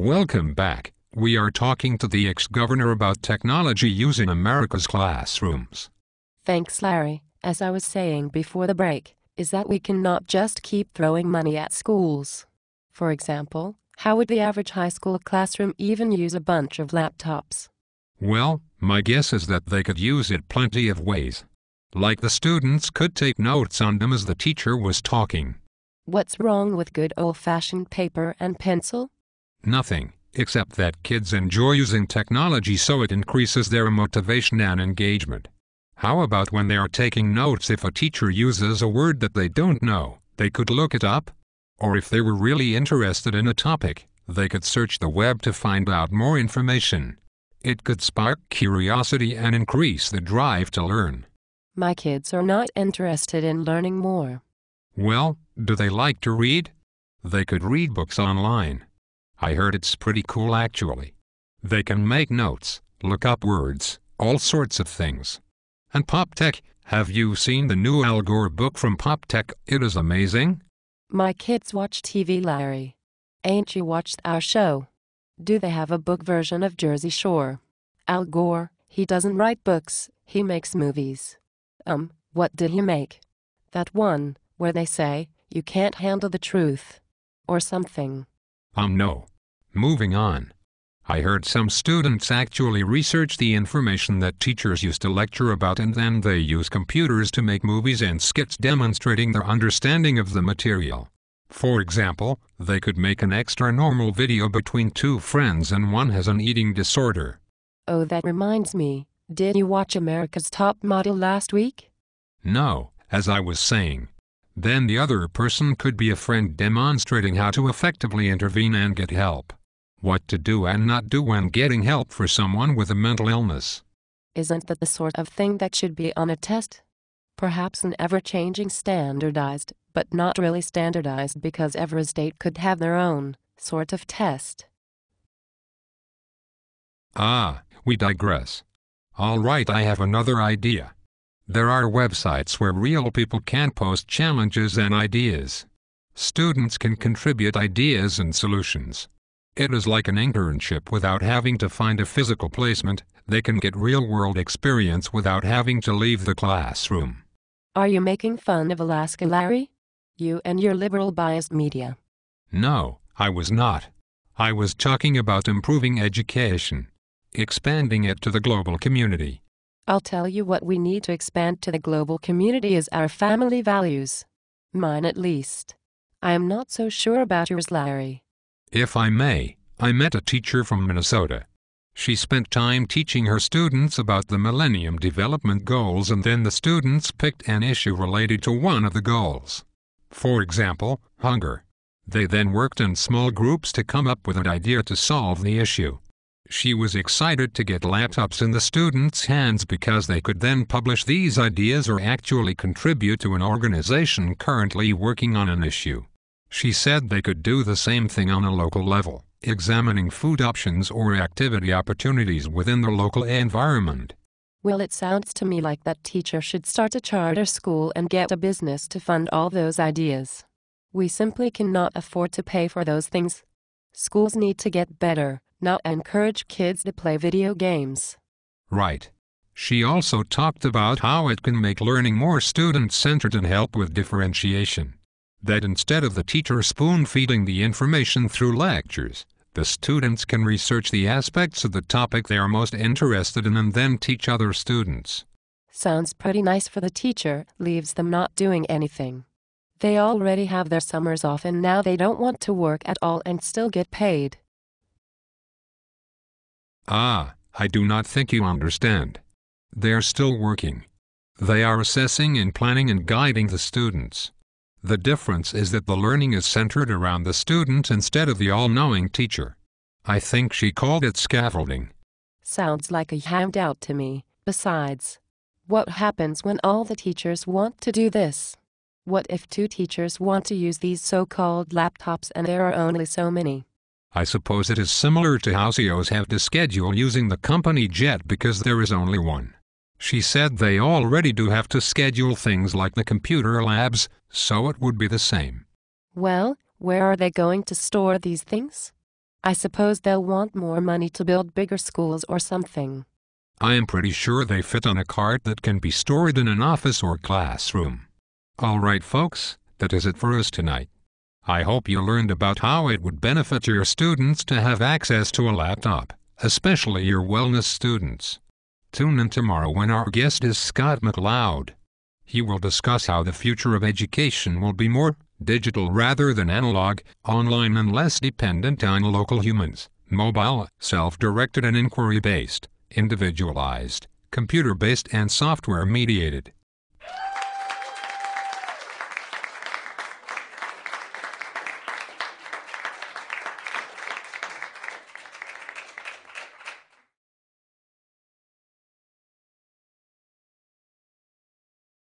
Welcome back. We are talking to the ex-governor about technology used in America's classrooms. Thanks, Larry. As I was saying before the break, is that we cannot just keep throwing money at schools. For example, how would the average high school classroom even use a bunch of laptops? Well, my guess is that they could use it plenty of ways. Like the students could take notes on them as the teacher was talking. What's wrong with good old-fashioned paper and pencil? Nothing, except that kids enjoy using technology so it increases their motivation and engagement. How about when they are taking notes, if a teacher uses a word that they don't know, they could look it up? Or if they were really interested in a topic, they could search the web to find out more information. It could spark curiosity and increase the drive to learn. My kids are not interested in learning more. Well, do they like to read? They could read books online. I heard it's pretty cool actually. They can make notes, look up words, all sorts of things. And Pop Tech, have you seen the new Al Gore book from Pop Tech? It is amazing. My kids watch TV, Larry. Ain't you watched our show? Do they have a book version of Jersey Shore? Al Gore, he doesn't write books, he makes movies. What did he make? That one, where they say, you can't handle the truth. Or something. No. Moving on. I heard some students actually research the information that teachers used to lecture about, and then they use computers to make movies and skits demonstrating their understanding of the material. For example, they could make an extra normal video between two friends and one has an eating disorder. Oh, that reminds me. Did you watch America's Top Model last week? No, as I was saying. Then the other person could be a friend demonstrating how to effectively intervene and get help. What to do and not do when getting help for someone with a mental illness. Isn't that the sort of thing that should be on a test? Perhaps an ever-changing standardized, but not really standardized because every state could have their own sort of test. We digress. All right, I have another idea. There are websites where real people can post challenges and ideas. Students can contribute ideas and solutions. It is like an internship without having to find a physical placement. They can get real-world experience without having to leave the classroom. Are you making fun of Alaska, Larry? You and your liberal-biased media. No, I was not. I was talking about improving education. Expanding it to the global community. I'll tell you what we need to expand to the global community is our family values. Mine at least. I am not so sure about yours, Larry. If I may, I met a teacher from Minnesota. She spent time teaching her students about the Millennium Development Goals, and then the students picked an issue related to one of the goals. For example, hunger. They then worked in small groups to come up with an idea to solve the issue. She was excited to get laptops in the students' hands because they could then publish these ideas or actually contribute to an organization currently working on an issue. She said they could do the same thing on a local level, examining food options or activity opportunities within the local environment. Well, it sounds to me like that teacher should start a charter school and get a business to fund all those ideas. We simply cannot afford to pay for those things. Schools need to get better, not encourage kids to play video games. Right. She also talked about how it can make learning more student-centered and help with differentiation. That instead of the teacher spoon-feeding the information through lectures, the students can research the aspects of the topic they are most interested in and then teach other students. Sounds pretty nice for the teacher, leaves them not doing anything. They already have their summers off and now they don't want to work at all and still get paid. I do not think you understand. They are still working. They are assessing and planning and guiding the students. The difference is that the learning is centered around the student instead of the all-knowing teacher. I think she called it scaffolding. Sounds like a handout to me. Besides, what happens when all the teachers want to do this? What if 2 teachers want to use these so-called laptops and there are only so many? I suppose it is similar to how CEOs have to schedule using the company jet because there is only one. She said they already do have to schedule things like the computer labs, so it would be the same. Well, where are they going to store these things? I suppose they'll want more money to build bigger schools or something. I am pretty sure they fit on a cart that can be stored in an office or classroom. Alright folks, that is it for us tonight. I hope you learned about how it would benefit your students to have access to a laptop, especially your wellness students. Tune in tomorrow when our guest is Scott McLeod. He will discuss how the future of education will be more digital rather than analog, online and less dependent on local humans, mobile, self-directed and inquiry-based, individualized, computer-based and software-mediated.